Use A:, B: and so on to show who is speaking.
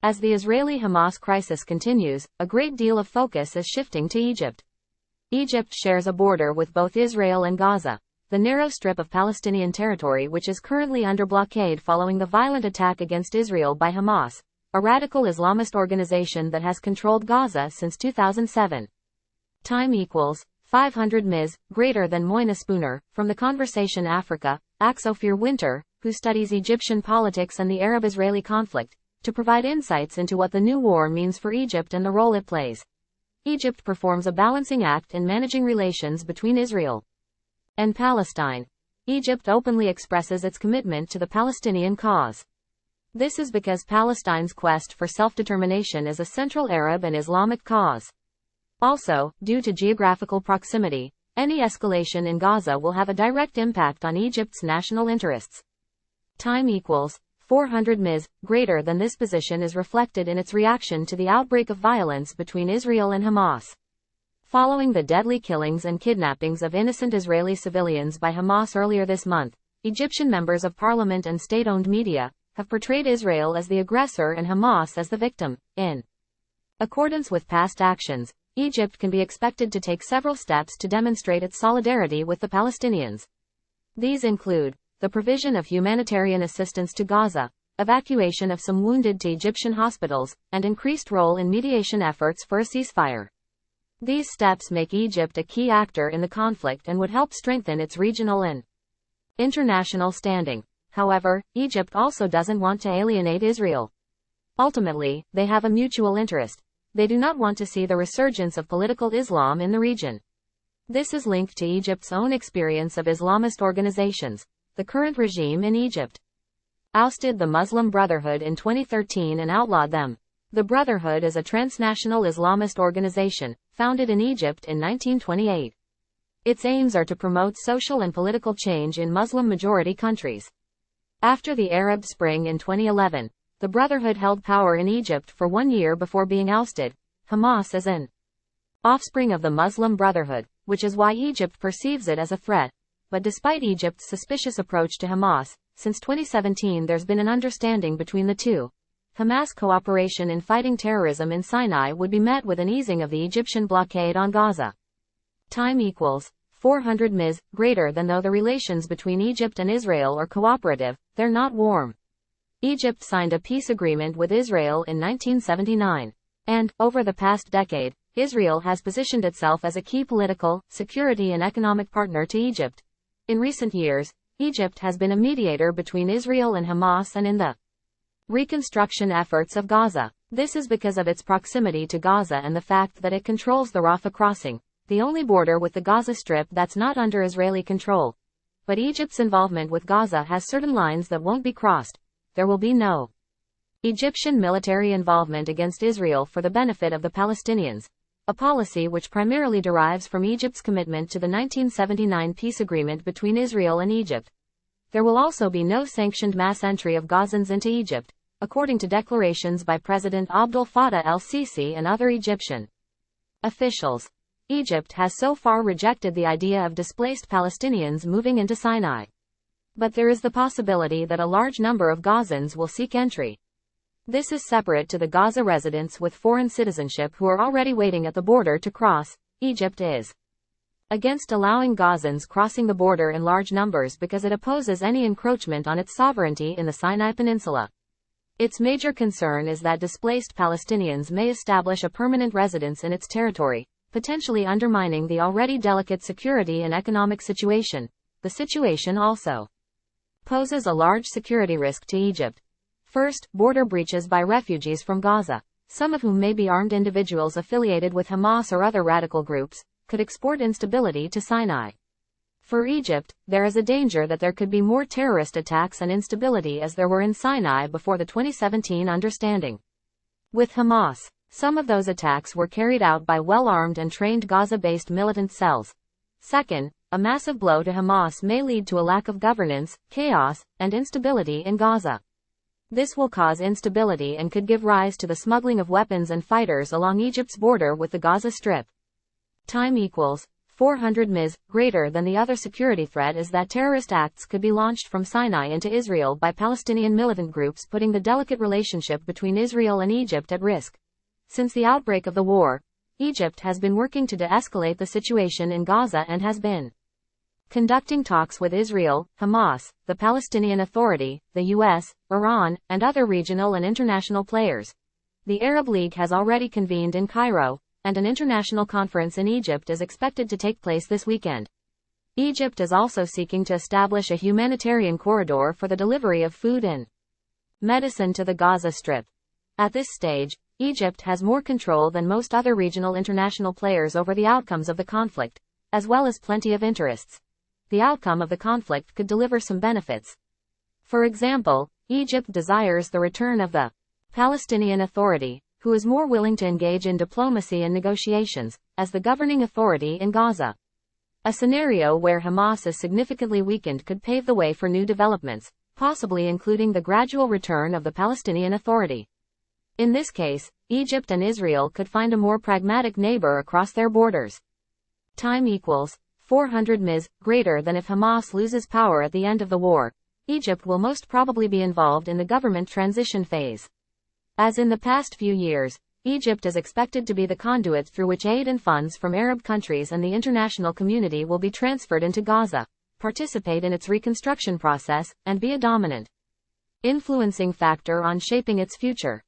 A: As the Israeli-Hamas crisis continues, a great deal of focus is shifting to Egypt. Egypt shares a border with both Israel and Gaza, the narrow strip of Palestinian territory which is currently under blockade following the violent attack against Israel by Hamas, a radical Islamist organization that has controlled Gaza since 2007. Time equals 500 ms, greater than Moina Spooner, from The Conversation Africa, asks Ofir Winter, who studies Egyptian politics and the Arab-Israeli conflict, to provide insights into what the new war means for Egypt and the role it plays. Egypt performs a balancing act in managing relations between Israel and Palestine. Egypt openly expresses its commitment to the Palestinian cause. This is because Palestine's quest for self-determination is a central Arab and Islamic cause. Also, due to geographical proximity, any escalation in Gaza will have a direct impact on Egypt's national interests. Time equals 400 ms, greater than this position is reflected in its reaction to the outbreak of violence between Israel and Hamas. Following the deadly killings and kidnappings of innocent Israeli civilians by Hamas earlier this month, Egyptian members of parliament and state-owned media have portrayed Israel as the aggressor and Hamas as the victim. In accordance with past actions, Egypt can be expected to take several steps to demonstrate its solidarity with the Palestinians. These include the provision of humanitarian assistance to Gaza, evacuation of some wounded to Egyptian hospitals, and increased role in mediation efforts for a ceasefire. These steps make Egypt a key actor in the conflict and would help strengthen its regional and international standing. However, Egypt also doesn't want to alienate Israel. Ultimately, they have a mutual interest. They do not want to see the resurgence of political Islam in the region. This is linked to Egypt's own experience of Islamist organizations. The current regime in Egypt ousted the Muslim Brotherhood in 2013 and outlawed them. The Brotherhood is a transnational Islamist organization, founded in Egypt in 1928. Its aims are to promote social and political change in Muslim-majority countries. After the Arab Spring in 2011, the Brotherhood held power in Egypt for 1 year before being ousted. Hamas is an offspring of the Muslim Brotherhood, which is why Egypt perceives it as a threat. But despite Egypt's suspicious approach to Hamas, since 2017 there's been an understanding between the two. Hamas cooperation in fighting terrorism in Sinai would be met with an easing of the Egyptian blockade on Gaza. Time equals 400 ms, greater than though the relations between Egypt and Israel are cooperative, they're not warm. Egypt signed a peace agreement with Israel in 1979. And, over the past decade, Israel has positioned itself as a key political, security and economic partner to Egypt. In recent years, Egypt has been a mediator between Israel and Hamas and in the reconstruction efforts of Gaza. This is because of its proximity to Gaza and the fact that it controls the Rafah crossing, the only border with the Gaza Strip that's not under Israeli control. But Egypt's involvement with Gaza has certain lines that won't be crossed. There will be no Egyptian military involvement against Israel for the benefit of the Palestinians, a policy which primarily derives from Egypt's commitment to the 1979 peace agreement between Israel and Egypt. There will also be no sanctioned mass entry of Gazans into Egypt, according to declarations by President Abdel Fattah el-Sisi and other Egyptian officials. Egypt has so far rejected the idea of displaced Palestinians moving into Sinai. But there is the possibility that a large number of Gazans will seek entry. This is separate to the Gaza residents with foreign citizenship who are already waiting at the border to cross. Egypt is against allowing Gazans crossing the border in large numbers because it opposes any encroachment on its sovereignty in the Sinai Peninsula. Its major concern is that displaced Palestinians may establish a permanent residence in its territory, potentially undermining the already delicate security and economic situation. The situation also poses a large security risk to Egypt. First, border breaches by refugees from Gaza, some of whom may be armed individuals affiliated with Hamas or other radical groups, could export instability to Sinai. For Egypt, there is a danger that there could be more terrorist attacks and instability as there were in Sinai before the 2017 understanding with Hamas. Some of those attacks were carried out by well-armed and trained Gaza-based militant cells. Second, a massive blow to Hamas may lead to a lack of governance, chaos, and instability in Gaza. This will cause instability and could give rise to the smuggling of weapons and fighters along Egypt's border with the Gaza Strip. Time equals 400 ms, greater than the other security threat is that terrorist acts could be launched from Sinai into Israel by Palestinian militant groups, putting the delicate relationship between Israel and Egypt at risk. Since the outbreak of the war, Egypt has been working to de-escalate the situation in Gaza and has been conducting talks with Israel, Hamas, the Palestinian Authority, the US, Iran, and other regional and international players. The Arab League has already convened in Cairo, and an international conference in Egypt is expected to take place this weekend. Egypt is also seeking to establish a humanitarian corridor for the delivery of food and medicine to the Gaza Strip. At this stage, Egypt has more control than most other regional international players over the outcomes of the conflict, as well as plenty of interests. The outcome of the conflict could deliver some benefits. For example, Egypt desires the return of the Palestinian Authority, who is more willing to engage in diplomacy and negotiations, as the governing authority in Gaza. A scenario where Hamas is significantly weakened could pave the way for new developments, possibly including the gradual return of the Palestinian Authority. In this case, Egypt and Israel could find a more pragmatic neighbor across their borders. Time equals 400 ms, greater than if Hamas loses power at the end of the war. Egypt will most probably be involved in the government transition phase. As in the past few years, Egypt is expected to be the conduit through which aid and funds from Arab countries and the international community will be transferred into Gaza, participate in its reconstruction process, and be a dominant, influencing factor on shaping its future.